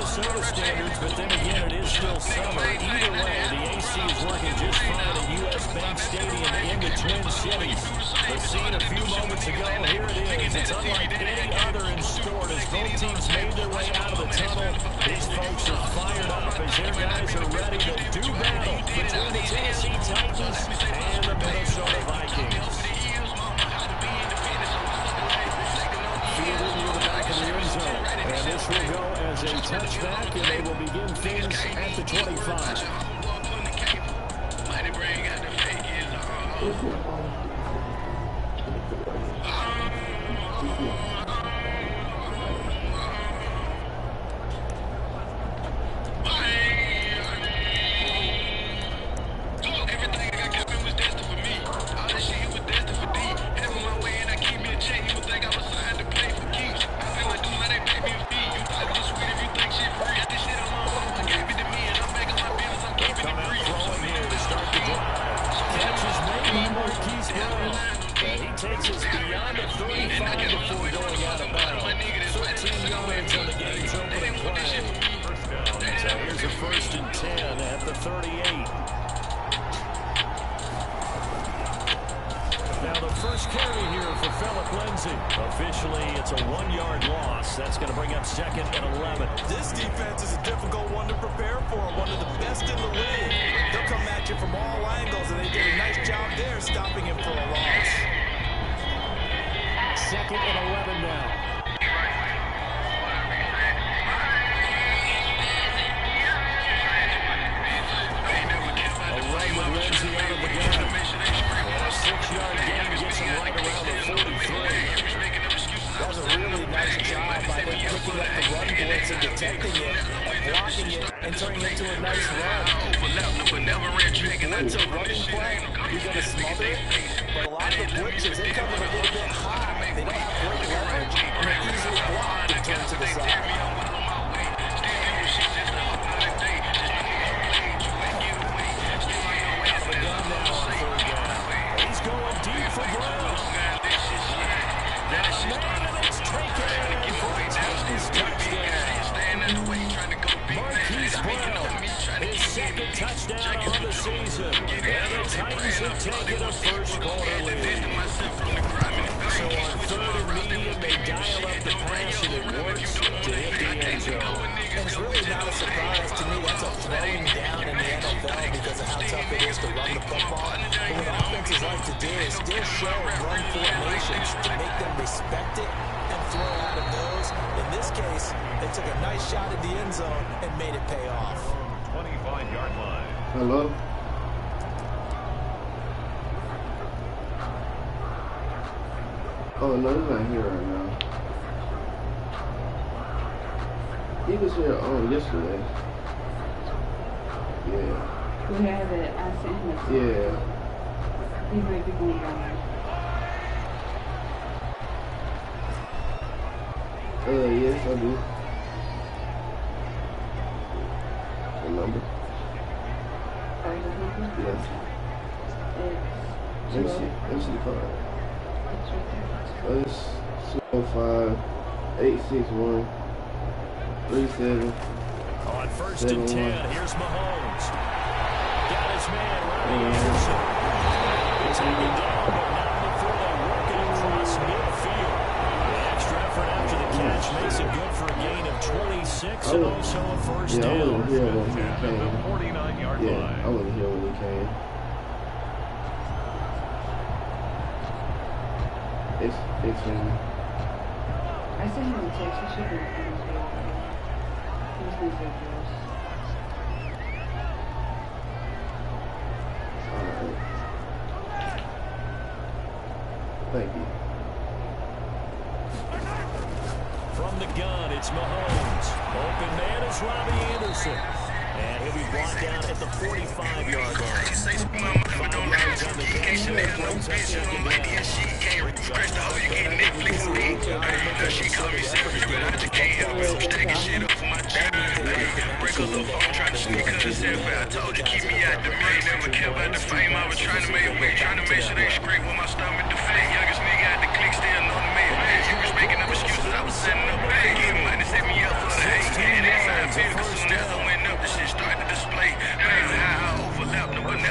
Minnesota standards, but then again, it is still summer. Either way, the AC is working just fine at U.S. Bank Stadium in the Twin Cities. The scene a few moments ago, here it is. It's unlike any other in sport as both teams made their way out of the tunnel. These folks are fired up as their guys are ready to do battle between the Tennessee Titans and the Minnesota Vikings. Fielded near the back of the end zone. And this will go as a touchback, and they will begin things at the 25. Officially, it's a 1-yard loss. That's going to bring up 2nd and 11. This defense is a difficult one to prepare for. One of the best in the league. They'll come at you from all angles, and they did a nice job there stopping him for a loss. 2nd and 11 now. Out of the gun. A 6-yard gain gets him right around the 43. That was a really nice job by them picking up the run blitz and detecting it, and blocking it, and turning it into a nice run. Blitz a running play, you're going to smother it, but a lot of the blitzes, they come in a little bit high. They don't have great leverage, and they're easily blocked and turned to the side. Touchdown on the season, and the Titans have taken a first-quarter lead. So on 3rd and medium, they dial up the pass, and it works to hit the end zone. And it's really not a surprise to me. That's a throwing down in the NFL because of how tough it is to run the football. But what offenses like to do is still show run formations to make them respect it and throw out of those. In this case, they took a nice shot at the end zone and made it pay off. 25-yard line. Hello? Oh, no, he's not here right now. He was here yesterday. Yeah. We have it. I sent him a Yeah. He might be going down there. Yes, I do. The number? Yes. It's the card. It's 205-861-37. On 1st and 10, here's Mahomes. Got his man, Robbie Anderson. He's taken down, but not before they work it across midfield. The extra effort after the catch makes it good for a gain of 26 and also a first down. I wasn't here when he came. 49-yard line. I wasn't here when he came. It's him. I sent him a text. He should be on his way. He was going to say yours. Alright. Thank you. From the gun, it's Mahomes. Open man is Robbie Anderson. And he'll be brought down at the 45-yard line. 5 yards on the She call me savage, but I just can't help it. I'm stacking shit up for my child. Break a little phone, trying to sneak her self out. I told you, keep me out the main. Never care about the fame. I was trying to make a way, trying to make sure they scrape with my stomach deflate. Youngest nigga out the clique, still know the man. You was making up excuses, I was setting up bad. Getting money, set me up for the hate. And that's how I feel.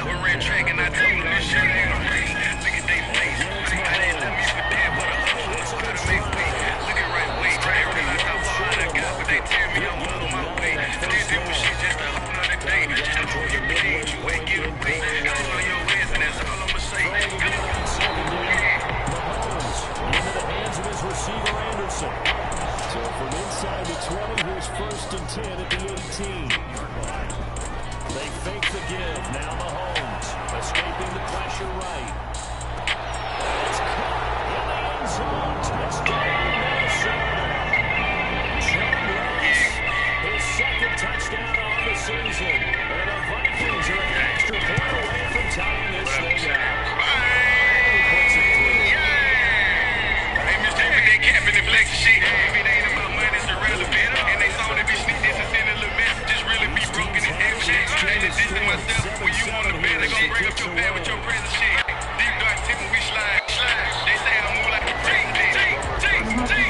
never ran track and I told them this shit ain't a race. Look at they face. I didn't let me prepare for the hustle. Gotta make way. Look at right way. Everything I thought for all I got, but they tell me I'm on my way. This different shit just a whole nother day. Just to prove you believe you ain't get away. All on your ass and that's all I'ma say. Let's go. Mahomes into the hands of his receiver Anderson. So from inside the 20, here's 1st and 10 at the 18. They fake the give. Now Mahomes escaping the pressure right. It's caught in the end zone. Touchdown, Minnesota. John Ross, his 2nd touchdown on the season. And the Vikings are an extra point away from tying this thing out. He puts it through. Hey, Mr. Everyday capping and flexing shit. If it ain't about money, it's irrelevant. And they saw that be sneak this and send a little message. Just really be broken and damn shit. I ain't dissing myself. When you on the bed, they gon' break up your bed with your present shit. Deep dark tip when we slide. They say I move like a ting.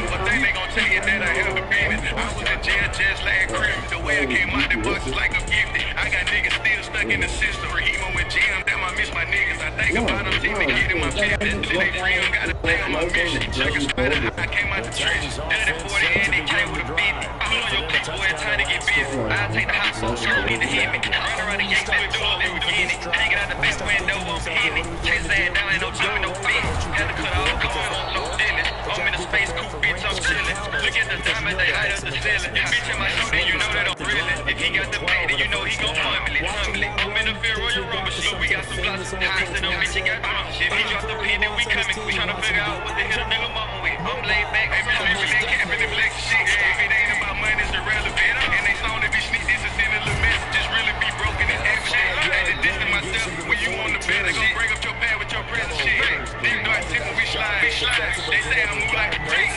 But they gon' tell you that I have a business. I was in jail just like crib. The way I came out the box is like I'm gifted. I got niggas still stuck in the system. Rehemo with jam, damn I miss my niggas. I think about them team to get in my business. They free, I gotta stay on my mission. Check a spider, I came out the trenches. 30-40 and they came with a beat. I'm on your clip, boy, it's time to get busy. I'll take the hot sauce, you don't need to hit me. Run around the yank, let do all in beginning. Hanging out the back window, won't hit me. Chase that down, ain't no time, no fit. Got to cut all the corn on low dealing. I'm in a space coupe, bitch, I'm chillin'. Look at the time as they hide up the ceiling. If bitch in my shoulder, you know that I'm reelin'. If he got the bait, then you know he gon' humble it. I'm in the field, Royal Rumble shit. We got some blocks, high to them, bitch, you got drunk shit. He dropped the pin, then we coming. We tryna figure out what the hell a nigga mama with. I'm laid back, hey, bitch, we really capping and flex shit. If it ain't about money, it's irrelevant. And they saw that bitch sneak this and send a little message. Just really be broken and act shit. I had to distance myself when you on the bed. They gon' break up your pad with your present shit. Deep dark tip when we slide. They say I move like a ting.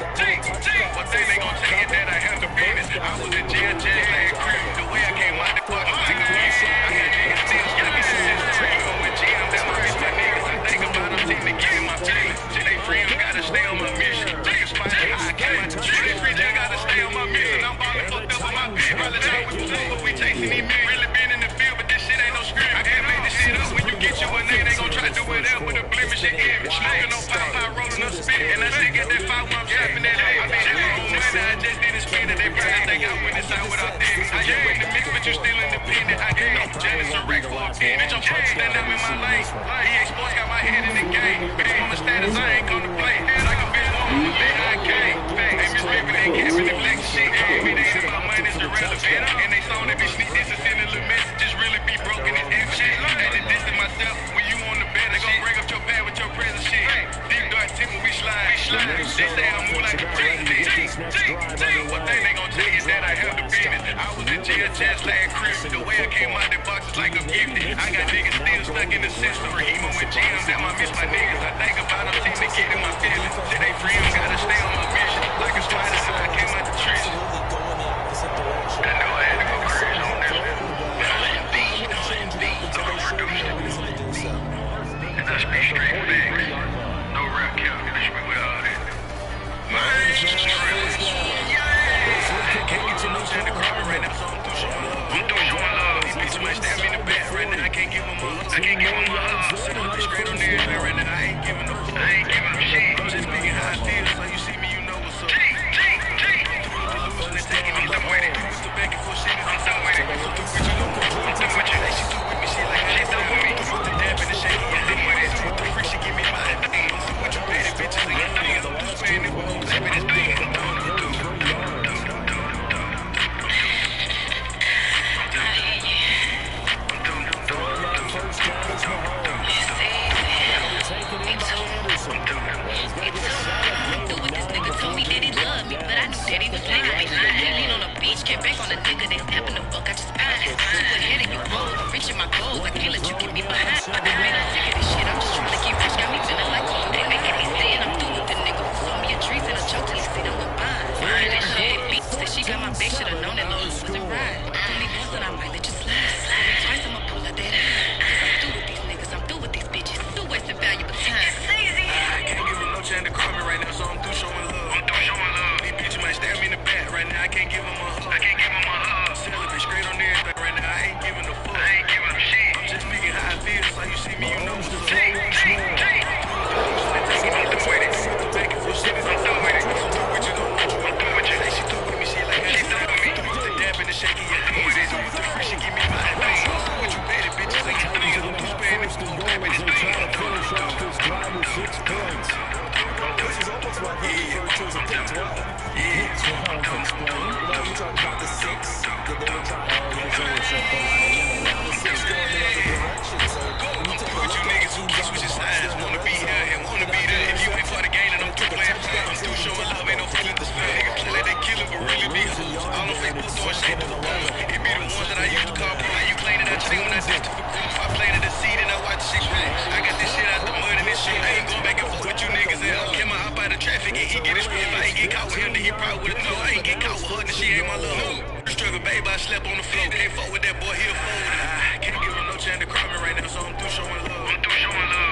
But they gon' tell you that I have the business. I was in jail just like crib. The way I came out the box was like a gift. I got niggas still stuck in the system. You go with jam, that's my bitch, my niggas. I think about them team to get in my feelings. They free, I gotta stay on my mission. Take a spot, I came out the tree. Free, I gotta stay on my mission. I'm ballin' fucked up on my bitch. Probably time we was over, we chasing these men. Really been in the field, but this shit ain't no script. I can't make this shit up. When you get you a name, they gon' try to do it up with a blemish and image. Smoking no pie, rolling up spit. And I think at that 5 1 I'm trapping that day. I been on money, I just didn't spend it. They probably think I went inside without this. I ain't in the mix, but you still independent. I can't no jealous or wreck for a pin. Bitch, I'm trying to stand up in my lane. EA Sports got my head in the game. Bitch, on the status, I ain't come to play. Like a bitch, on the bed, I came. Hey, Miss Baby, they capping and flex shit. If it ain't about money, it's irrelevant. And they saw that bitch sneak this and send a little message. Just really be broken and act shit. I had to distance myself when you on the bed. They gon' break up your pad with your present shit. Deep dark tip when we slide. They say I move like a ting. But they gon' tell you that I have the business. I was in jail just like crib. The way I came out the box is like I'm gifted. I got niggas still stuck in the system. Rehemo with jam, damn I miss my niggas. I think about them team to get in my feelings. Say they free, I gotta stay on my mission. Like a spider, so I came out the tree. I know I had to go crazy on this one. But I was indeed, I'm a producer. And I speak straight facts. No rap calculation with all that. Mine is just can't get you no time to cry right now, so I'm through showing love. I'm through showing love. These bitches might stab me in the back right now. I can't give them up. I can't give them a hug. Sit on straight on the air right now. I ain't giving them shit. I'm just speaking how I feel. So you see me, you know what's up. Losing and taking me somewhere. Used to back and forth shit. I'm done with it. I'm through with you. I'm done with you. She through with me. She like she done with me. The dab and the shake. I'm done with it. The free she give me my thing. I'm through with you, baby. Bitches and your thing. I'm through spending. I'm through with this thing. I'm done with you. Get back on the nigga, they snapping the fuck out your spine. Super ahead of you roll, reaching my goals. I can't let you get me behind. Man, I'm sick of this shit. I'm just trying to get rich. Got me feeling like gold. They making me sin. I'm through with the nigga. Pour me a trees and a choke till he see them with mine. That shit, bitch. Said she got my back. Should've known that little losing ride. Tell me once and I might let you slide. Twice I'ma pull out that eye. I'm through with these niggas. I'm through with these bitches. Through wasting valuable time. I can't give them no chance to call me right now, so I'm through showing love. These bitches might stab me in the back right now. I can't give them a hug. Celebrate straight on everything right now. I ain't giving a fuck. I ain't giving a shit. I'm just speaking how see me, you know Mahomes to what's throw up. once more. First and goal as they try to finish off this drive with 6 points. This is almost like what you refer to as a pick 12. Pick 12, explain. You know, you're talking about the 6 that they were trying to Yes, they were so close to the end of now the 6 going the other direction. So when you take a look at teams on the box, Wanna be here and wanna be there. If you ain't for the game, then I'm through playing. I'm through showing love, ain't no feeling to spare. Niggas play like they killing, but really be hoes. All on Facebook throwing shade to the ones. It be the ones that I used to call bro. How you claiming that thing when I did it for group? I planted the seed and I watched shit grow. I got this shit out the mud and this shit. I ain't going back and forth with you niggas. And I'm him hop out of traffic and he get his spin. If I ain't get caught with him, then he probably would've known. I ain't get caught with her, then she ain't my little hoe. Struggle, babe, I slept on the floor. Can't fuck with that boy, he'll fold. I can't give him no chance to cry me right now, so I'm through showing love.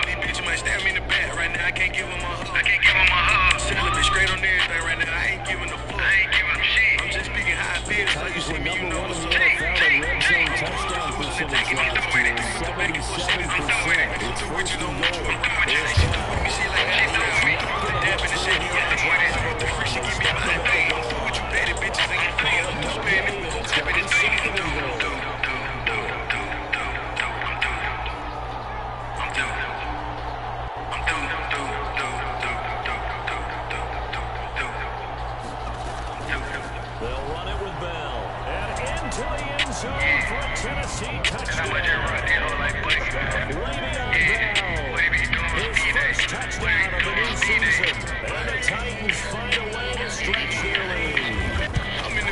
These bitches might stab me in the back right now. I can't give him a hug. Celibate straight on everything right now. I ain't giving a fuck. I'm just speaking how I feel, so you see me, you know what's up. Red zone touchdown percentage last year, 77%. It's first and goal. They'll run it with Bell. And into the end zone for a Tennessee touchdown. Le'Veon Bell, his first touchdown of the new season. And the Titans find a way to stretch their lead.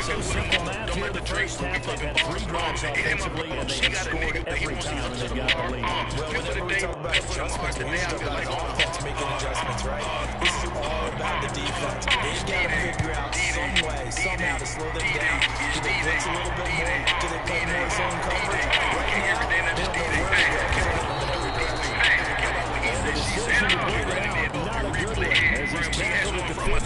So simple math here. The first half, they've had 3 drives offensively, and they have scored every time they've got the lead. well, whenever we talk about adjustments, we talk about the offense making adjustments, right? This is all about the defense. They've got to figure out some way, somehow to slow them down. Do they blitz a little bit more? Do they play more zone coverage? Right now, they don't know where to go. The decision to bring it out, not a good one, as he's tackled at the 15.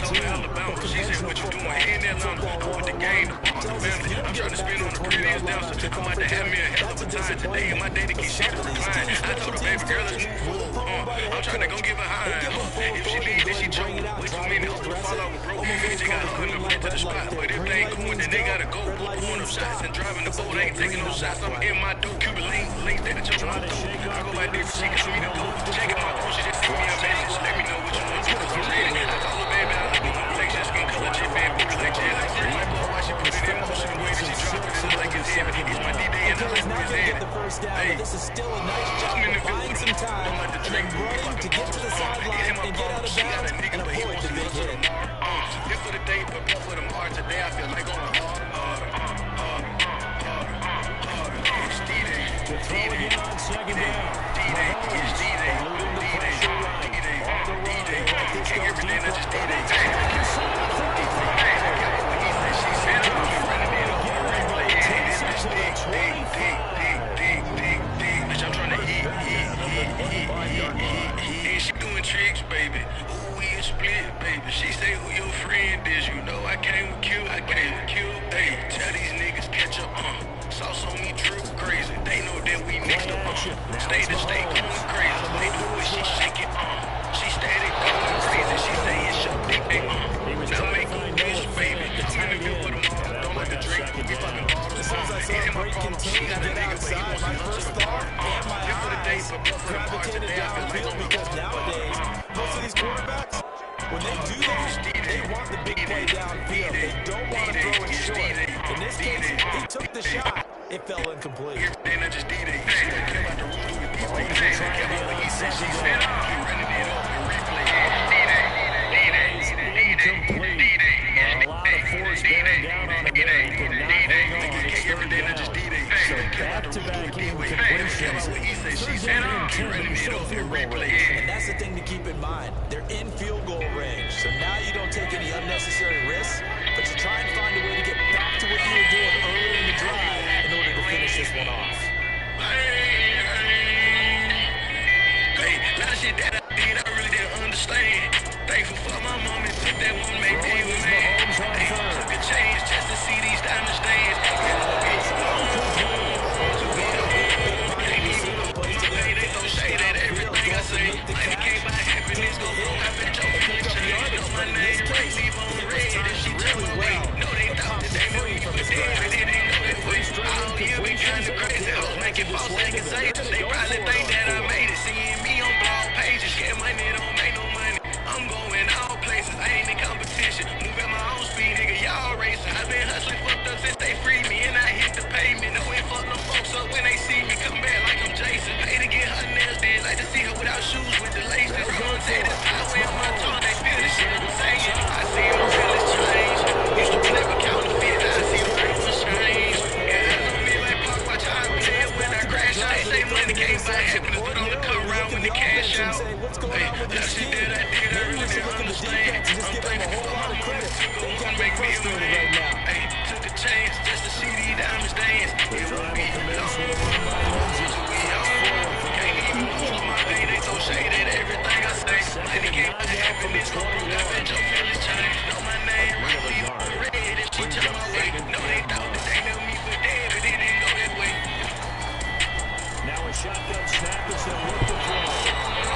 She said, what you doing in Atlanta? I want the game, I'm trying to spin on the previous down, so I'm about to have me a hell of a time today. And my day to get shit on the line. I told her, baby girl, let's move forward. I'm trying to go get behind. If she leave, then she choke. Wait 2 minutes, I'm gonna fall over broke. They just got 100 to the spot. But if they ain't cool, then they gotta go. Pulling up shots and driving the boat. I ain't taking no shots. I'm in my dope. Cuban lane, that at your drum. I go by different shit, cause me to go. Checking my phone, she just sent me a message. Let me know what you want to do. I told her, baby, I like my complexion, skin color, chip, and booty like Jay. Like my boy, why she put it in motion the way that she dropped it. Like it's heavy. It's my D-Day and I like He's not his going to head. get the first down, but this is still a nice job to find some time and then running to get to the sideline and get out of bounds and avoid the big hit. This for the day, but for the March today, I feel like on it's D-Day. To throw again on second down. It's D-Day. Eluding the pressure right. On the run. They let this go Everything deep. I just did it. Inside the 35. She said, I'm Takes it to the 25. bitch, I'm trying to eat. And she doing tricks, baby. Ooh, we a split, baby. She say who your friend is. You know I came with Q. Hey, tell these niggas catch up. Sauce on me, drip crazy. They know that we mixed up. State to state going crazy. They do what she shake it. She steady going crazy. She say it's your big day. Now make a wish, baby. I'm in the field with them all. Don't like to drink. We fucking all the As soon as I saw Brady continue to get outside, my first thought and my eyes gravitated downfield because nowadays, most of these quarterbacks, when they do that, they want the big play downfield. They don't want to throw it short. In this case, he took the shot. It fell incomplete. Then I just did it. She don't care about the rules with people. He said she said, I'm running it up and replay. Incomplete. A lot of force bearing down on him there. He could not hang on. It's third down. So back-to-back incompletions. Third down and 10, but he's still field goal range. And that's the thing to keep in mind. They're in field goal range. So now you don't take any unnecessary risks, but you try and find a way to get back to what you were doing earlier in the drive in order to finish this one off. Hey, a lot of shit that I did, I really didn't understand. Thankful for my mom and took that one, made me with me. Hey, took a change just to see these diamond stands. They throw shade can say they probably think that I made it. Seeing me on blog pages, yeah, money don't make no money. I'm going all places, I ain't in competition. Move at my own speed, nigga, y'all racing. I've been hustling fucked up since they freed me, and I hit the pavement. No ain't fuck no folks up when they see me come back like I'm Jason. Pay to get her nails did, like to see her without shoes with the laces. Ron said it's power in my tongue, they feel the shit I'm saying. I see my feelings change. Used to play with counterfeit, I see the real ones change. Yeah, I know me like Pac, watch how I play it when I crash out. They say money can't buy happiness, but on the come around when they cash out. Hey, that shit that I did, I really understand. I'm thankful for my money to go on, make me a man. Hey, took a chance just to see these diamonds dance. It will be long, till we on. Can't even hold my pain, they throw shade at everything I say. Money can't buy happiness, I bet your feelings change. Know my name, right, leave on red, and she tell my way. No, they thought that they knew me for dead, but it didn't go that way. Now a shotgun snap as they look to throw.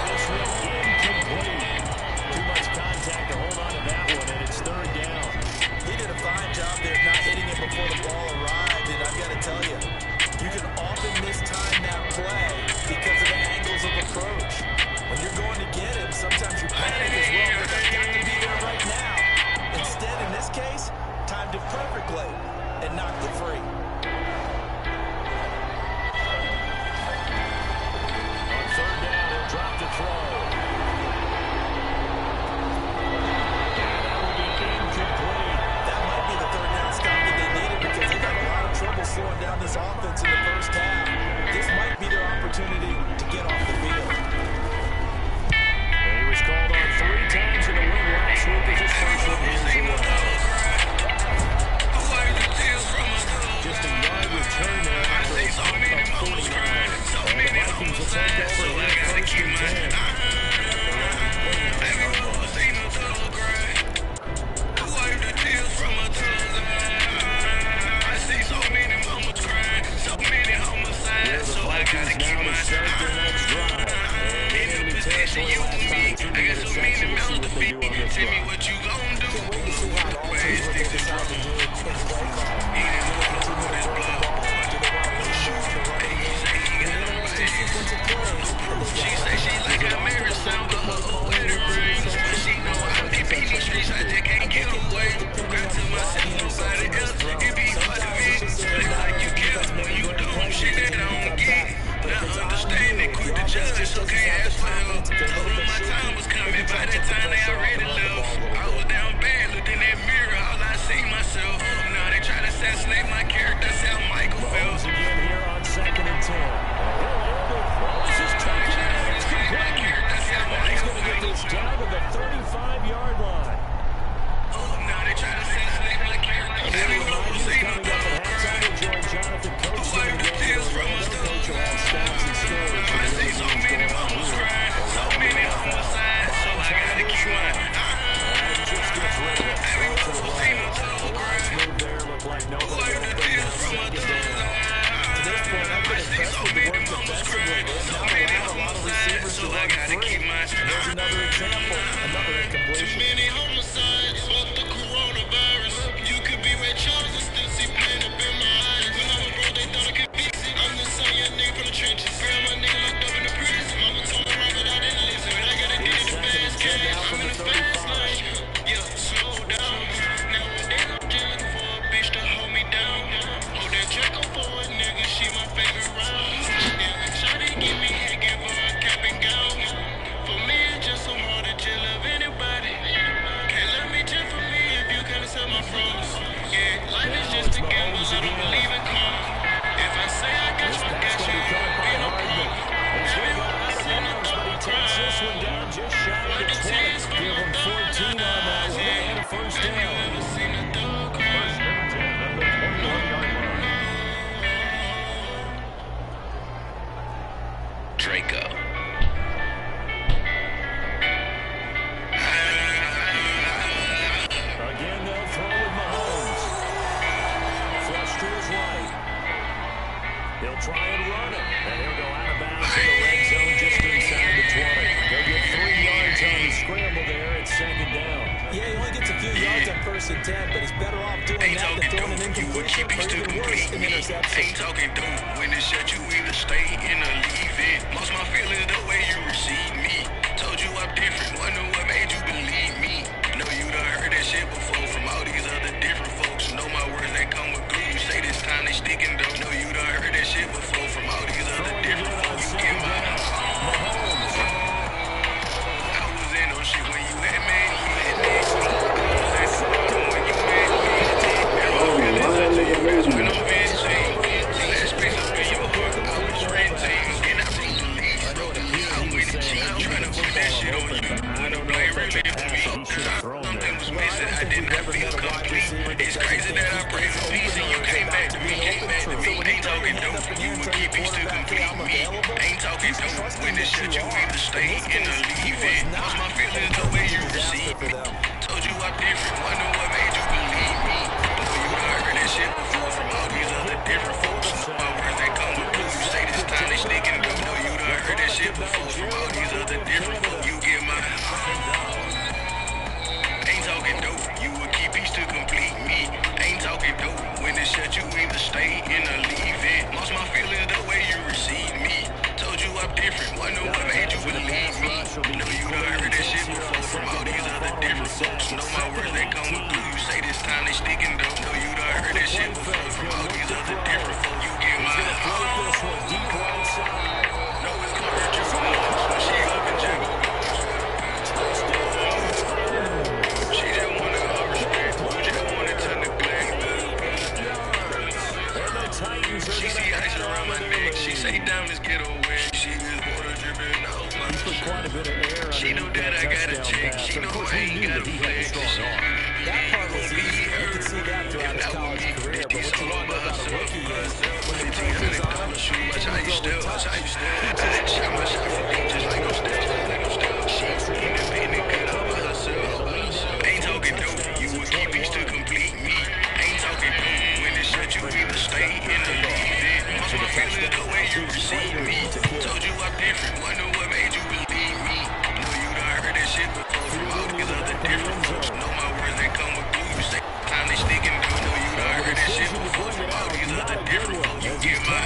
This one incomplete. Too much contact to hold on to that one, and it's third down. He did a fine job there of not hitting it before the ball arrived, and I've got to tell you, you can often mistime that play because of the angles of approach. When you're going to get him, sometimes you panic as well, but I've got to be there right now. Instead, in this case, timed it perfectly and knocked it free. On third down, he'll drop the throw. That might be the third down stop that they needed because they got a lot of trouble slowing down this offense in the first half. This might be their opportunity to get off the field. And he was called on 3 times in a win last week as his first one here as well. Just a yard return there after a punt of 49. And the Vikings will take over here first and 10. Tell me what you gon' do. Ways to decide to do it. Eating all over this block. She say she like her marriage sound of her old wedding rings. But she know I be beating these streets, I just can't get away. Got to myself, nobody else. It be part of it. Look like you care when you do shit that I don't get. Now understand they quit the judge, so can't ask for help. Told them my time was coming, by that time they already left. I was down bad, looked in that mirror, all I see myself. Now they try to assassinate my character, sound Michael Phelps. Again here on second and 10. This is taken out. It's complete. He's going to get this down to the 35-yard line. Now they try to assassinate my character. Coming up at halftime, we'll join Jonathan Coach from the game. Coach will have stats and stories. I see so many mamas crying, so many homicides, so I gotta keep mine. Just gets rid of it. Throws to the right. Last move there looked like nobody open. Second down. To this point, I've been impressed with the work defensively. They've not allowed a lot of receivers to run free. And there's another example, another Too incompletion. many homicides, fuck the coronavirus. You could be Ray Charles and still see pain up in my eyes. When I was broke, they thought I could fix it. I'm the same young nigga from the trenches. Girl, my nigga locked up in the prison. Mama told me right, but I didn't listen. But I gotta get it fast cash. I'm in the fast lane. Yeah, slow down. Nowadays I'm just looking for a bitch to hold me down. Hold that Draco for a nigga, she my favorite round. Yeah, shawty give me head, give her a cap and gown. For me, it's just so hard to just love anybody. Can't love me just for me if you can't sell my froze. Yeah, life is just a gamble, I don't believe in karma. If I say I got you, I got you, it won't be no problem. Everyone's in the dark Takes this one down just shy of the 20. Give him 14 on that one and a first down. seen a dog cry. First and 10 at the 21-yard line. Draco. Again, they'll throw with Mahomes. Flush to his right. He'll try and run it, and he'll go out of bounds in the red zone just inside the 20. They'll get 3 yards on the scramble there at second down. Yeah, he only gets a few yards on first and 10, but he's better off doing that than throwing an incompletion, or even worse, an interception. Ain't talking dope. When it's shut, you either stay in or leave it. Lost my feelings the way you receive me. Told you I'm different. Wonder what made you believe me. Know you done heard that shit before from all these other different folks. Know my words, they come with glue. You say this time they sticking dope. Know you done heard that shit before from all these other different folks. You get my I was in on shit when you had me. You had me. I was at the bottom when you had me. Oh, why that nigga moving? When I'm venting, last space up in your heart, I was renting. And I wrote the lease, wrote the lease. I went to cheat, trying to put that shit on you. When the play really for me, something was missing. I did not feel complete. It's crazy that I prayed for peace and you came back to me, came back to me. Ain't talking dope, you would keep peace to complete me. Ain't talking dope, when this shit you either stay in or leave it. Lost my feelings the way you receive me. Told you I'm different, wonder what made you believe me. Shit before from all these other different folks. My words they come with blue. You say this time they sneaking up. Know you done heard that shit before from all these other different folks. You get my ain't talking dope. You would keep peace to complete me. Ain't talking dope. When it's shut, you either stay in or leave it. Lost my feelings the way you receive me. Told you I'm different. Wonder what made you believe me. Know you done heard that shit before from all these other different folks. Know my words they come with blue. You say this time they sneaking dope. Know you done heard that shit before from all these other different folks. You get my Deep right side. know it's gonna hurt your feelings when she up and jiggle. She just wanted her respect. You just wanted to neglect. She see ice around my neck. She say diamonds get away. She is water dripping out my neck. She know that I got a check. She know I ain't got a flex. That part was easy. You could see that throughout his college career. But what you don't know about a rookie is when the pressure's on, Watch how you still, watch how you still. Shot my shot for me just like I'm still, like I'm still. She's independent, good all by herself. Ain't talking dope, you would keep peace to complete me. Ain't talking dope, when it's shut, you either stay in or leave it. Lost my feelings the way you receive me. Told you I'm different, wonder what made you believe me. Know you done heard that shit before from all these other different folks. Know my words, they come with glue. You say time they sneaking dope. Know you done heard that shit before from all these other different folks. You get my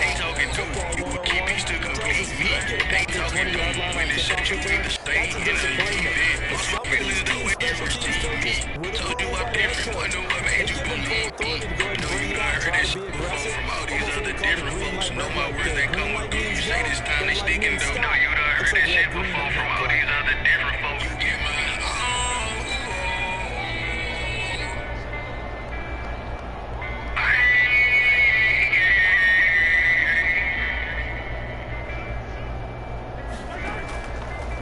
ain't talking dope, you would keep peace to complete me. Ain't talking dope, when it's shut, you either stay in or leave it. Lost my feelings the way you receive me. Told you I'm different, wonder what made you believe me. Know you done heard that shit before from all these other different folks. Know my words, they come with glue. You say this time they sneaking dope. Know you done heard that shit before from all these other different folks. You get my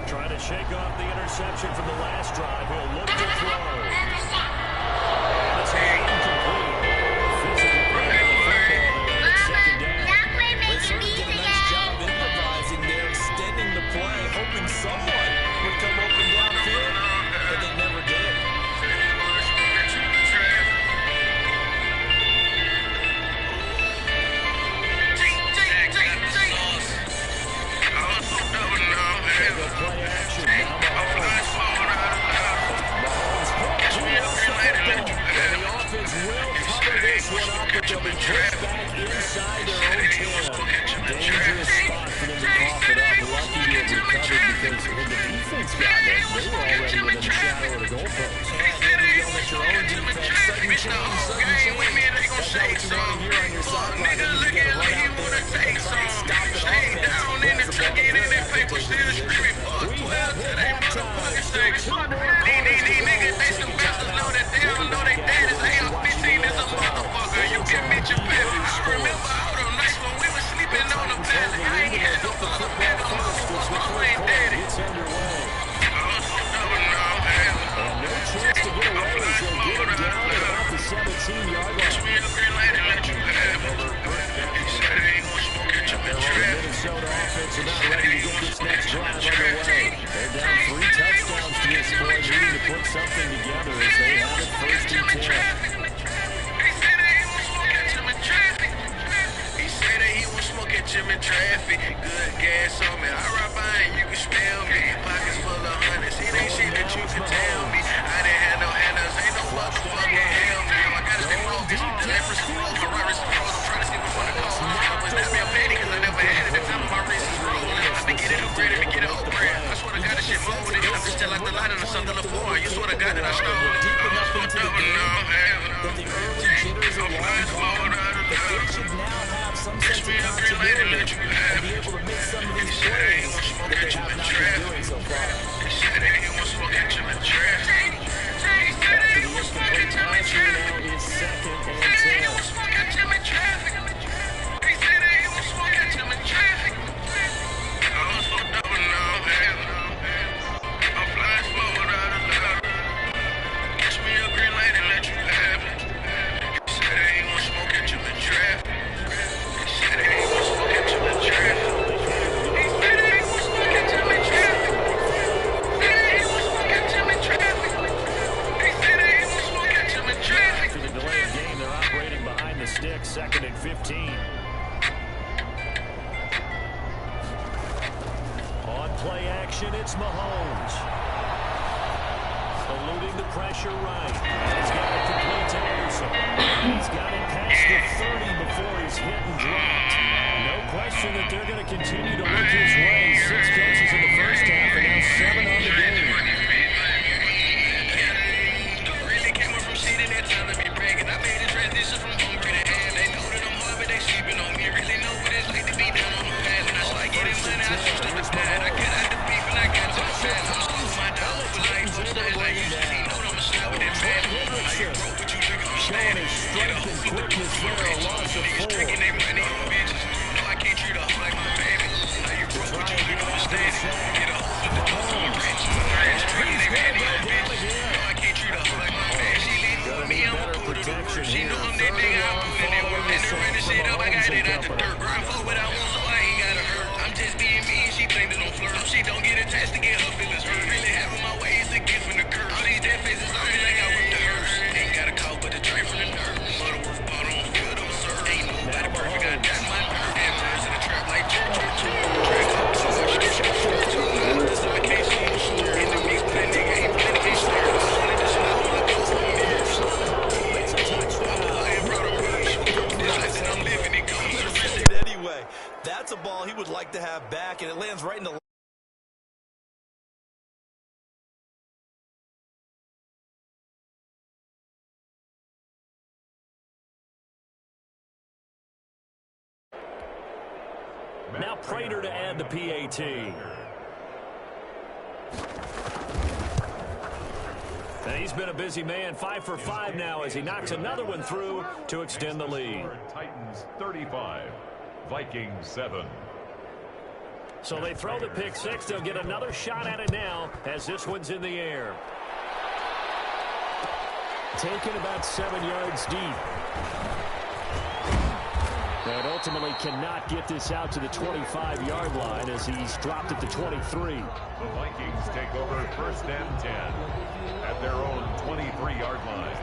Trying to shake off the interception from the last drive. He'll look to throw. That's incomplete. Physical play on the football there at second down. they certainly did a nice job improvising there, extending the play, hoping someone would come open downfield, but they never did. Play action. Now the offense will cover this one up, but they'll be pushed back inside their own 10. Dangerous spot for them to cough it up. Lucky to have recovered because when the defense got it, they were already within the shadow of the goalpost. At your own defense, sudden change, sudden change. That's not what you want to hear on your sideline. You just got to run out there and try to stop the offense. Whereas the ball is there, you can take it easy. We have hit halftime. Still 2 more Niggas, they some bastards know that they don't know they daddies. AR-15 is a motherfucker. You can meet your baby. I remember all them nights when we was sleeping on the valley. I ain't had no father figure. My mama ain't daddy. It's underway. And no chance to get away as they'll get him down at about the 17-yard line. Minnesota offense are not ready to get this next drive underway. They're down 3 touchdowns to this point, needing to put something together as they have it first and 10. He said that he was smoking Jim in traffic. Good gas on me. I ride by and you can smell me. Pockets full of hundreds. It ain't shit that you can tell me. I didn't have no handles. Ain't no motherfucking helmet. I gotta stay focused. deep downfield for You sort of got it. I stole deep enough into the game that the early jitters are long gone. The Bills should now have some sense of continuity and be able to make some of these plays that they have not been doing so far. Second and 15. On play action, it's Mahomes. Eluding the pressure right. He's got it complete to Anderson. He's got it past the 30 before he's hit and dropped. No question that they're going to continue to look his way. 6 catches in the first half and now 7 on the game. Showing his strength and quickness there, a loss of 4. Try and get off the sack. Mahomes. He's going to go down again. Got a better protection here. Third and long following the sack from Mahomes and company. I'm just being me and she blamed it on flirt. She don't get attached to get her feelings hurt. Really having my way is a gift and a curse. All these dead faces on me like I was the hearse. Ain't got a call but a train from the nerve. Mother work bought on good absurd. Ain't nobody perfect. I got my nerve. Damn nerves in the trap like church. So I can't see you swear. In the mix, that nigga ain't playing the snare. I wanted to smile when I go from here. I'm a lion, proud of her. This life that I'm living, it comes to risk. Anyway, that's a ball he would like to have back, and it lands right in the Now Prater to add the PAT. And he's been a busy man, 5 for 5 now as he knocks another one through to extend the lead. Titans 35, Vikings 7. So they throw the pick 6. They'll get another shot at it now as this one's in the air. Taken about 7 yards deep. And ultimately cannot get this out to the 25-yard line as he's dropped it to 23. The Vikings take over first and 10 at their own 23-yard line.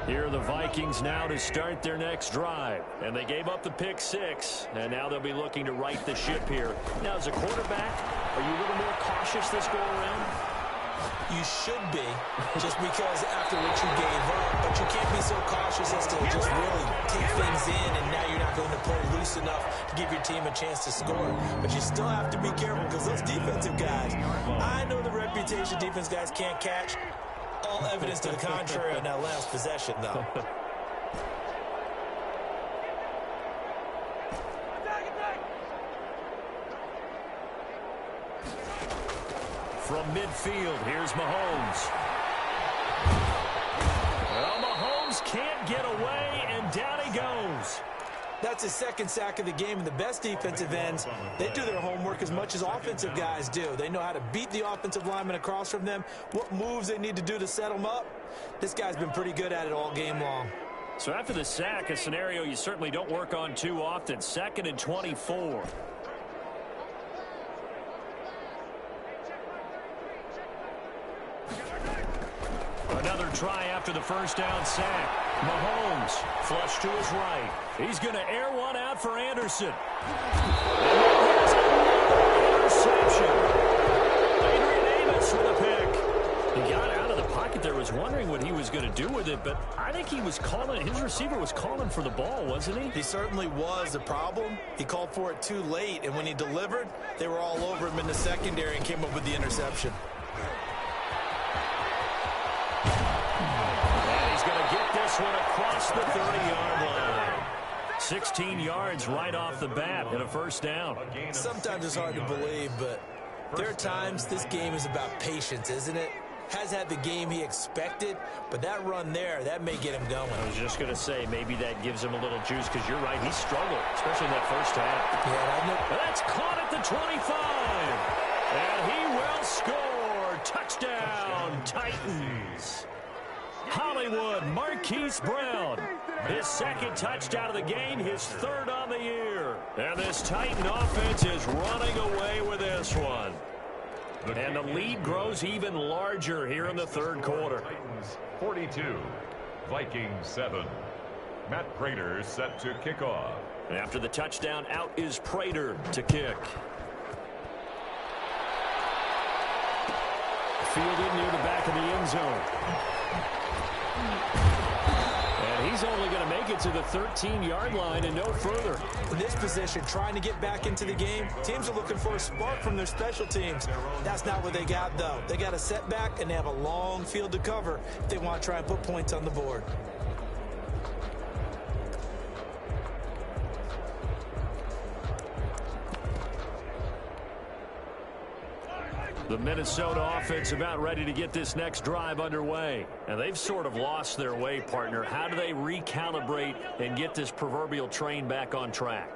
Here are the Vikings now to start their next drive. And they gave up the pick 6. And now they'll be looking to right the ship here. Now, as a quarterback, are you a little more cautious this go around? You should be, just because after what you gave up. But you can't be so cautious as to just really take things in, and now you're not going to play loose enough to give your team a chance to score. But you still have to be careful because those defensive guys, I know the reputation defense guys can't catch. All evidence to the contrary on that last possession, though. From midfield, here's Mahomes. Well, Mahomes can't get away, and down he goes. That's his second sack of the game, and the best defensive ends, they do their homework as much as offensive guys do. They know how to beat the offensive lineman across from them, what moves they need to do to set them up. This guy's been pretty good at it all game long. So after the sack, a scenario you certainly don't work on too often. 2nd and 24. Another try after the first down sack. Mahomes flush to his right. He's going to air one out for Anderson. reception. Adrian Amos with a pick. He got out of the pocket there, was wondering what he was going to do with it, but I think he was calling, his receiver was calling for the ball, wasn't he? He certainly was. The problem, he called for it too late, and when he delivered, they were all over him in the secondary and came up with the interception. And he's going to get this one across the 30-yard line. 16 yards right off the bat and a first down. Sometimes it's hard to believe, but there are times this game is about patience, isn't it? Has had the game he expected, but that run there, that may get him going. I was just going to say, maybe that gives him a little juice, because you're right, he struggled, especially in that first half. Yeah, that's caught at the 25. And he will score. Touchdown, Titans. Hollywood, Marquise Brown. His second touchdown of the game, his third on the year. And this Titan offense is running away with this one. And the lead grows even larger here in the third quarter. Titans 42, Vikings 7. Matt Prater set to kick off. After the touchdown, out is Prater to kick. Fielded near the back of the end zone. And he's only going to make it to the 13-yard line and no further. In this position, trying to get back into the game, teams are looking for a spark from their special teams. That's not what they got, though. They got a setback, and they have a long field to cover if they want to try and put points on the board. The Minnesota offense about ready to get this next drive underway. And they've sort of lost their way, partner. How do they recalibrate and get this proverbial train back on track?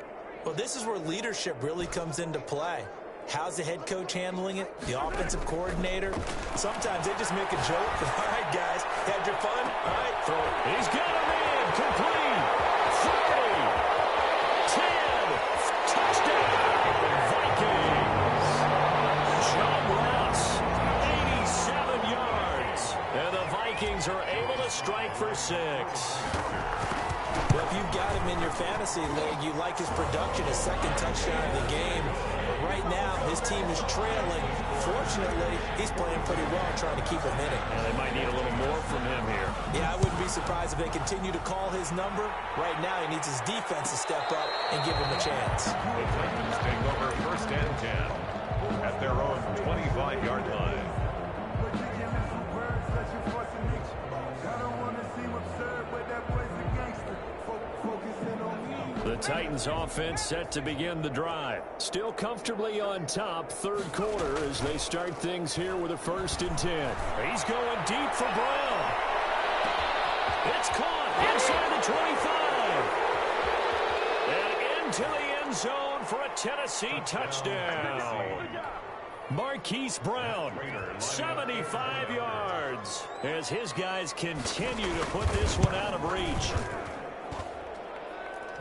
Well, this is where leadership really comes into play. How's the head coach handling it? The offensive coordinator? Sometimes they just make a joke. All right, guys, had your fun? All right, throw it. He's got him in. Complete. 30. 10. Touchdown. Vikings. And the Vikings are able to strike for 6. Well, if you've got him in your fantasy league, you like his production, his second touchdown of the game. But right now, his team is trailing. Fortunately, he's playing pretty well, trying to keep him in it. And they might need a little more from him here. Yeah, I wouldn't be surprised if they continue to call his number. Right now, he needs his defense to step up and give him a chance. The Titans take over first and 10 at their own 25-yard line. The Titans offense set to begin the drive. Still comfortably on top, third quarter, as they start things here with a 1st and 10. He's going deep for Brown. It's caught inside the 25. And into the end zone for a Tennessee touchdown. Marquise Brown, 75 yards, as his guys continue to put this one out of reach.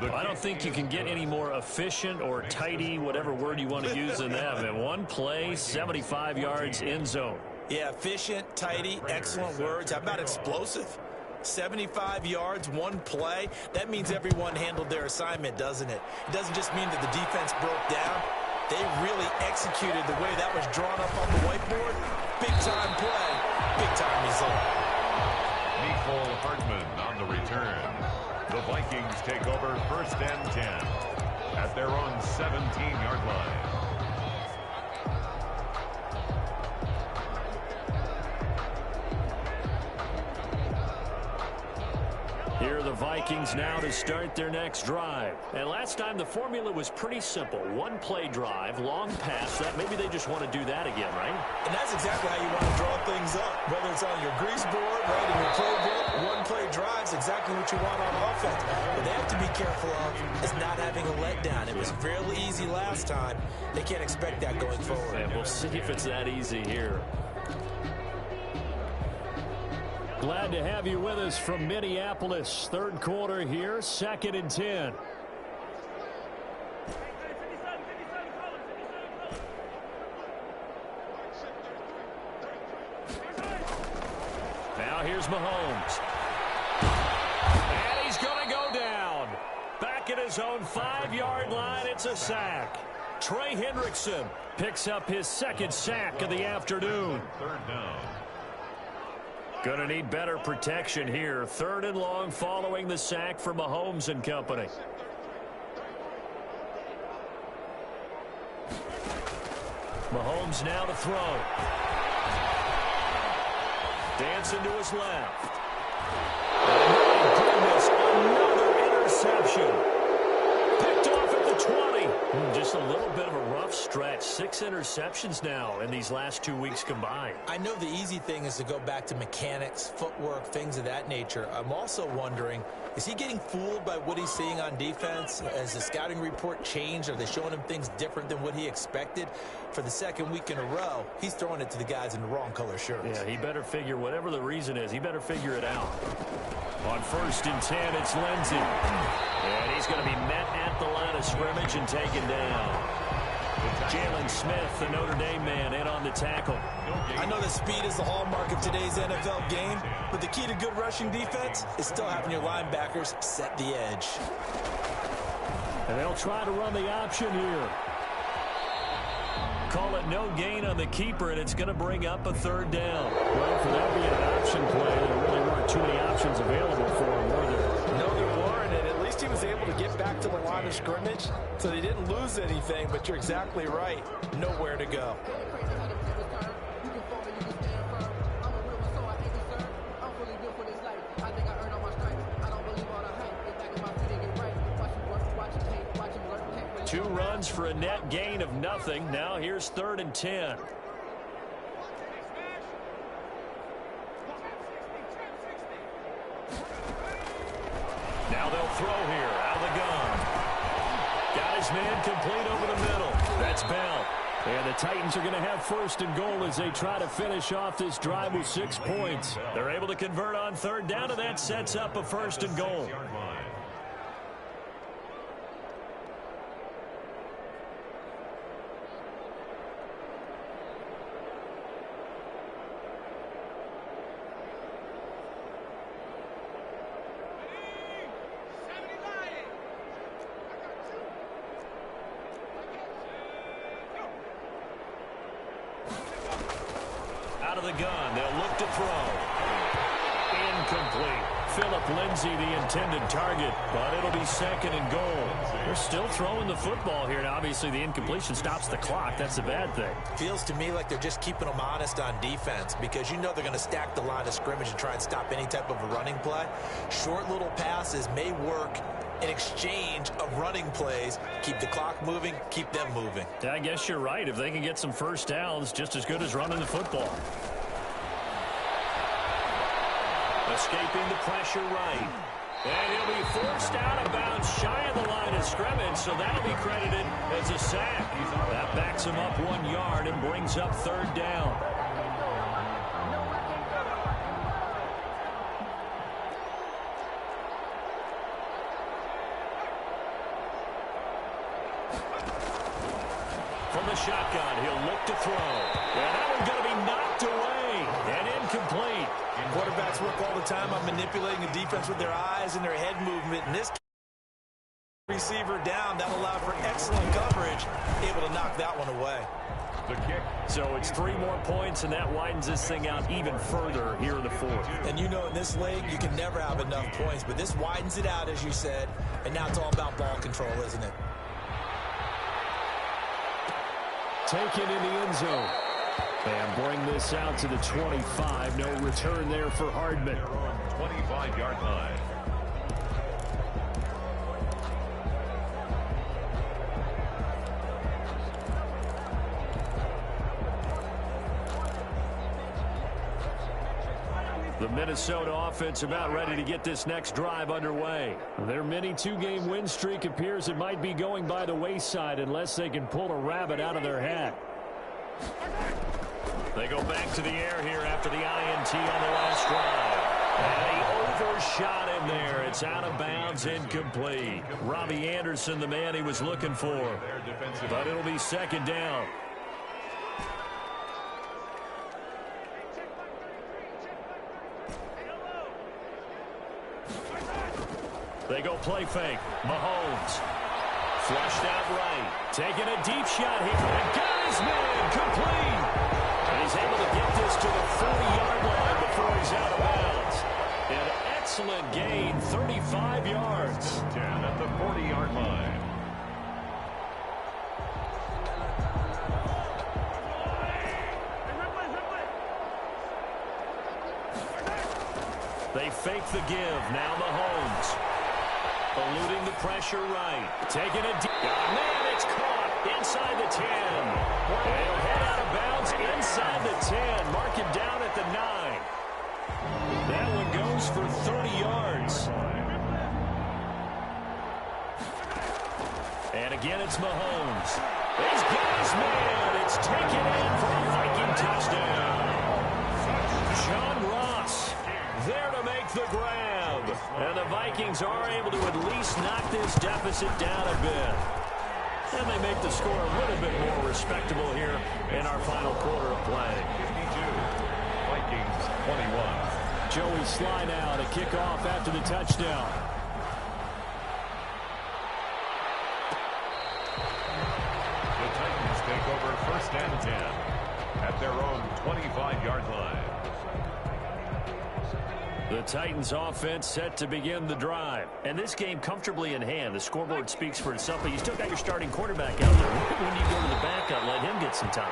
Well, I don't think you can get any more efficient or tidy, whatever word you want to use in that. And one play, 75 yards, end zone. Yeah, efficient, tidy, excellent words. How about explosive? 75 yards, one play. That means everyone handled their assignment, doesn't it? It doesn't just mean that the defense broke down. They really executed the way that was drawn up on the whiteboard. Big-time play, big-time result. Nicole Hartman on the return. The Vikings take over first and 10 at their own 17-yard line. Here are the Vikings now to start their next drive. And last time the formula was pretty simple. One play drive, long pass. That maybe they just want to do that again, right? And that's exactly how you want to draw things up. Whether it's on your grease board, right, in your playbook, one play drives exactly what you want on offense. What they have to be careful of is not having a letdown. It was fairly easy last time. They can't expect that going forward. And we'll see if it's that easy here. Glad to have you with us from Minneapolis. Third quarter here, 2nd and 10. Now here's Mahomes. And he's going to go down. Back at his own 5-yard line, it's a sack. Trey Hendrickson picks up his second sack of the afternoon. Third down. Going to need better protection here. 3rd and long following the sack for Mahomes and company. Mahomes now to throw. Dancing to his left. Oh, my goodness, another interception. Picked off at the 20. Just a little bit of a rough stretch. 6 interceptions now in these last 2 weeks combined. I know the easy thing is to go back to mechanics, footwork, things of that nature. I'm also wondering, is he getting fooled by what he's seeing on defense? Has the scouting report changed? Are they showing him things different than what he expected? For the 2nd week in a row, he's throwing it to the guys in the wrong color shirts. Yeah, he better figure, whatever the reason is, he better figure it out. On 1st and 10, it's Lindsey. And he's going to be met at the line of scrimmage and taken down. Jalen Smith, the Notre Dame man, in on the tackle. I know that speed is the hallmark of today's NFL game, but the key to good rushing defense is still having your linebackers set the edge. And they'll try to run the option here. Call it no gain on the keeper, and it's going to bring up a 3rd down. Well, for that being an option play, there really weren't too many options available for him, were there? No, there weren't, and at least he was able to get back to the line of scrimmage, so they didn't lose anything, but you're exactly right. Nowhere to go. Two runs for a net gain of nothing. Now here's 3rd and 10. Now they'll throw here out of the gun. Got his man complete over the middle. That's Bell. And the Titans are going to have 1st and goal as they try to finish off this drive with 6 points. They're able to convert on 3rd down, and that sets up a 1st and goal. Out of the gun, they'll look to throw. Incomplete. Philip Lindsay, the intended target, but it'll be 2nd and goal. They're still throwing the football here, and obviously the incompletion stops the clock. That's a bad thing. Feels to me like they're just keeping them honest on defense because you know they're going to stack the line of scrimmage and try and stop any type of a running play. Short little passes may work in exchange of running plays. Keep the clock moving, keep them moving. Yeah, I guess you're right. If they can get some 1st downs, just as good as running the football. Escaping the pressure right. And he'll be forced out of bounds shy of the line of scrimmage, so that'll be credited as a sack. That backs him up 1 yard and brings up 3rd down. From the shotgun, he'll look to throw. And that one's going to be knocked away and incomplete. Quarterbacks work all the time on manipulating the defense with their eyes and their head movement. And this receiver down, that allowed for excellent coverage, able to knock that one away. The kick. So it's 3 more points, and that widens this thing out even further here in the 4th. And you know in this league, you can never have enough points, but this widens it out, as you said, and now it's all about ball control, isn't it? Taken in the end zone. And bring this out to the 25. No return there for Hardman. 25-yard line. The Minnesota offense about ready to get this next drive underway. Their mini 2-game win streak appears it might be going by the wayside unless they can pull a rabbit out of their hat. They go back to the air here after the INT on the last drive. And he overshot him there. It's out of bounds, incomplete. Robbie Anderson, the man he was looking for. But it'll be 2nd down. They go play fake. Mahomes Flushed out right. Taking a deep shot here. And got his man complete. And he's able to get this to the 40-yard line before he's out of bounds. An excellent gain, 35 yards. 10 at the 40-yard line. They fake the give. Now Mahomes. Eluding the pressure right. Taking a deep. Oh, man, it's caught inside the 10. And he'll head out of bounds inside the 10. Mark him down at the 9. That one goes for 30 yards. And again, it's Mahomes. He's got his man. It's taken in for a Viking touchdown. John Ross there to make the grab. And the Vikings are able to at least knock this deficit down a bit. And they make the score a little bit more respectable here in our final quarter of play. 52, Vikings 21. Joey Sly now to kick off after the touchdown. The Titans take over 1st and 10 at their own 25-yard line. The Titans offense set to begin the drive. And this game comfortably in hand. The scoreboard speaks for itself, but you still got your starting quarterback out there. When you go to the backup, let him get some time.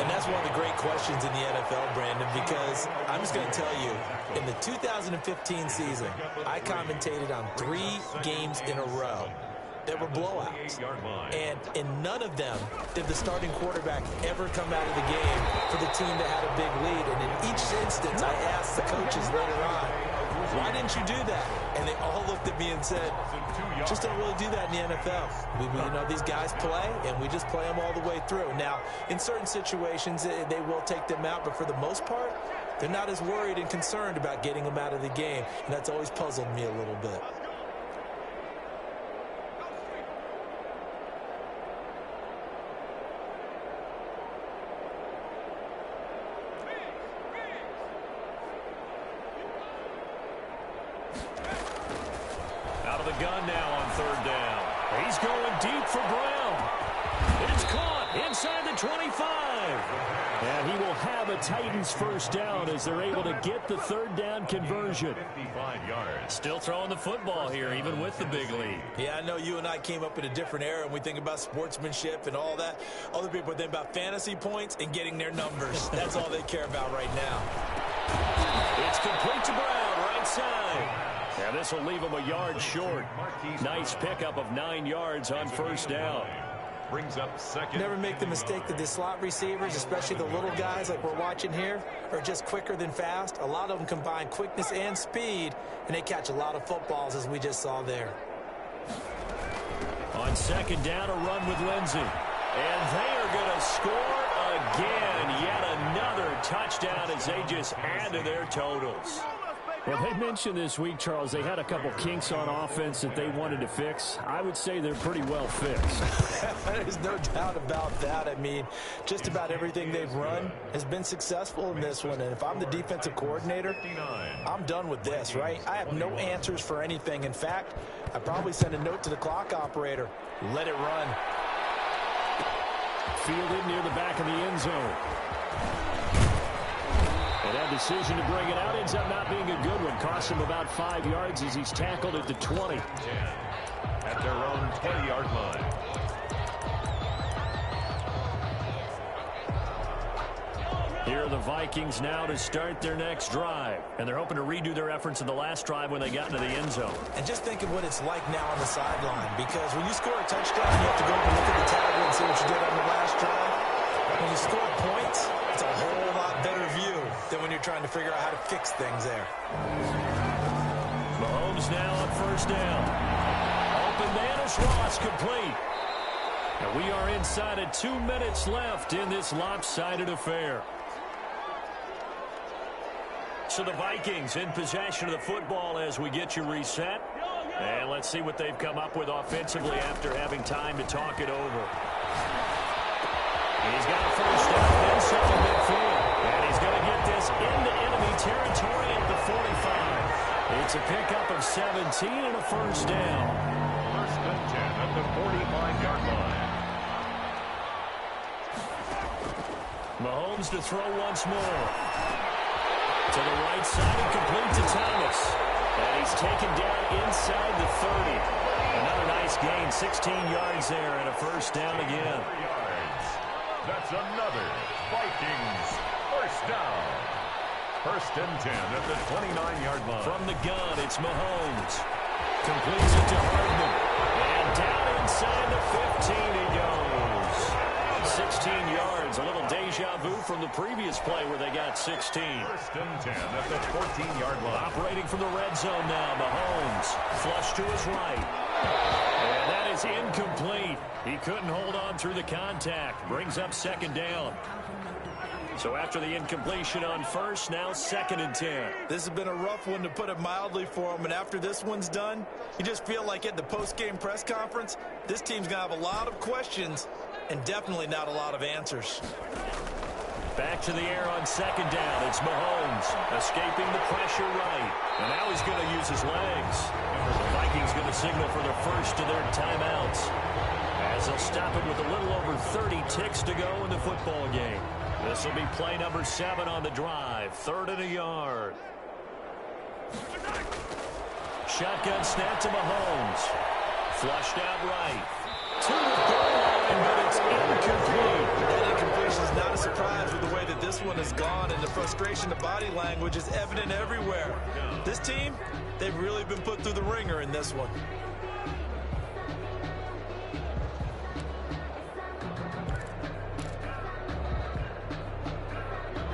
And that's one of the great questions in the NFL, Brandon, because I'm just going to tell you, in the 2015 season, I commentated on 3 games in a row that were blowouts. And in none of them did the starting quarterback ever come out of the game for the team that had a big lead. And in each instance, I asked the coaches later on, why didn't you do that? And they all looked at me and said, just don't really do that in the NFL. We you know, these guys play, and we just play them all the way through. Now, in certain situations, they will take them out, but for the most part, they're not as worried and concerned about getting them out of the game. And that's always puzzled me a little bit. Gun now on 3rd down. He's going deep for Brown. It's caught inside the 25. And he will have a Titans 1st down as they're able to get the 3rd down conversion. 55 yards. Still throwing the football here, even with the big lead. Yeah, I know you and I came up in a different era, and we think about sportsmanship and all that. Other people think about fantasy points and getting their numbers. That's all they care about right now. It's complete to Brown, right side. Yeah, this will leave him a yard short. Nice pickup of 9 yards on 1st down. Brings up 2nd. Never make the mistake that the slot receivers, especially the little guys like we're watching here, are just quicker than fast. A lot of them combine quickness and speed, and they catch a lot of footballs, as we just saw there. On 2nd down, a run with Lindsey. And they are going to score again. Yet another touchdown as they just add to their totals. Well, they mentioned this week, Charles, they had a couple kinks on offense that they wanted to fix. I would say they're pretty well fixed. There's no doubt about that. I mean, just about everything they've run has been successful in this one. And if I'm the defensive coordinator, I'm done with this, right? I have no answers for anything. In fact, I probably send a note to the clock operator. Let it run. Fielded near the back of the end zone. And that decision to bring it out ends up not being a good one. Costs him about 5 yards as he's tackled at the 20. 10 at their own 20-yard line. Here are the Vikings now to start their next drive. And they're hoping to redo their efforts in the last drive when they got into the end zone. And just think of what it's like now on the sideline. Because when you score a touchdown, you have to go up and look at the tablet and see what you did on the last drive. When you score points, it's a whole lot better view than when you're trying to figure out how to fix things there. Mahomes now on 1st down. Open man is Ross, complete. And we are inside of 2 minutes left in this lopsided affair. So the Vikings in possession of the football as we get you reset. And let's see what they've come up with offensively after having time to talk it over. He's got a 1st down inside the midfield. And he's going to get this into enemy territory at the 45. It's a pickup of 17 and a 1st down. 1st and 10 at the 45-yard line. Mahomes to throw once more. To the right side and complete to Thomas. And he's taken down inside the 30. Another nice gain, 16 yards there and a first down again. 3 yards. That's another Vikings first down. First and 10 at the 29-yard line. From the gun, it's Mahomes. Completes it to Hardman. And down inside the 15 he goes. 16 yards, a little deja vu from the previous play where they got 16. First and 10 at the 14-yard line. Operating from the red zone now, Mahomes. Flush to his right. And that is incomplete. He couldn't hold on through the contact. Brings up second down. So after the incompletion on first, now second and 10. This has been a rough one, to put it mildly, for him. And after this one's done, you just feel like at the post-game press conference, this team's going to have a lot of questions and definitely not a lot of answers. Back to the air on second down. It's Mahomes escaping the pressure right. And now he's going to use his legs. The Vikings going to signal for their first of their timeouts, as they'll stop it with a little over 30 ticks to go in the football game. This will be play number 7 on the drive. 3rd and a yard. Shotgun snap to Mahomes. Flushed out right. To the goal line, but it's incomplete. That incompletion is not a surprise with the way that this one has gone, and the frustration, the body language is evident everywhere. This team, they've really been put through the ringer in this one.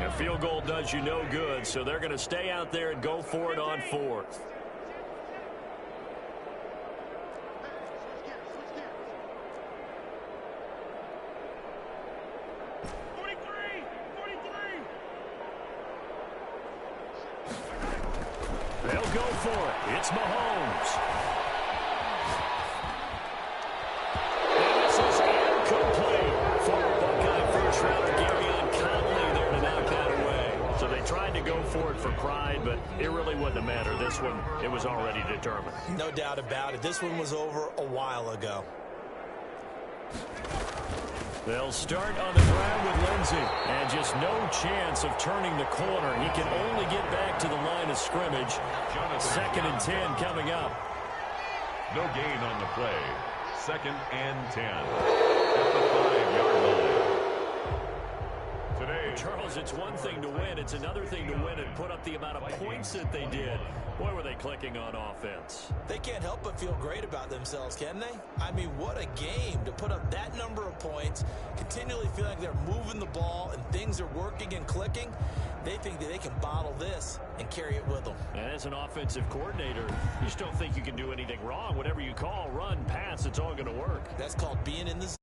A field goal does you no good, so they're going to stay out there and go for it on 4th. They'll go for it. It's Mahomes. And this is incomplete. Former Buckeye first-rounder Garyon Conley there to knock that away. So they tried to go for it for pride, but it really wouldn't have mattered. This one, it was already determined. No doubt about it. This one was over a while ago. They'll start on the ground with Lindsey. And just no chance of turning the corner. He can only get back to the line of scrimmage. 2nd and 10 coming up. No gain on the play. 2nd and 10 at the 5-yard line. Today, Charles, it's one thing to win. It's another thing to win and put up the amount of points that they did. Boy, were they clicking on offense. They can't help but feel great about themselves, can they? I mean, what a game to put up that number of points, continually feeling like they're moving the ball and things are working and clicking. They think that they can bottle this and carry it with them. And as an offensive coordinator, you just don't think you can do anything wrong. Whatever you call, run, pass, it's all going to work. That's called being in the zone.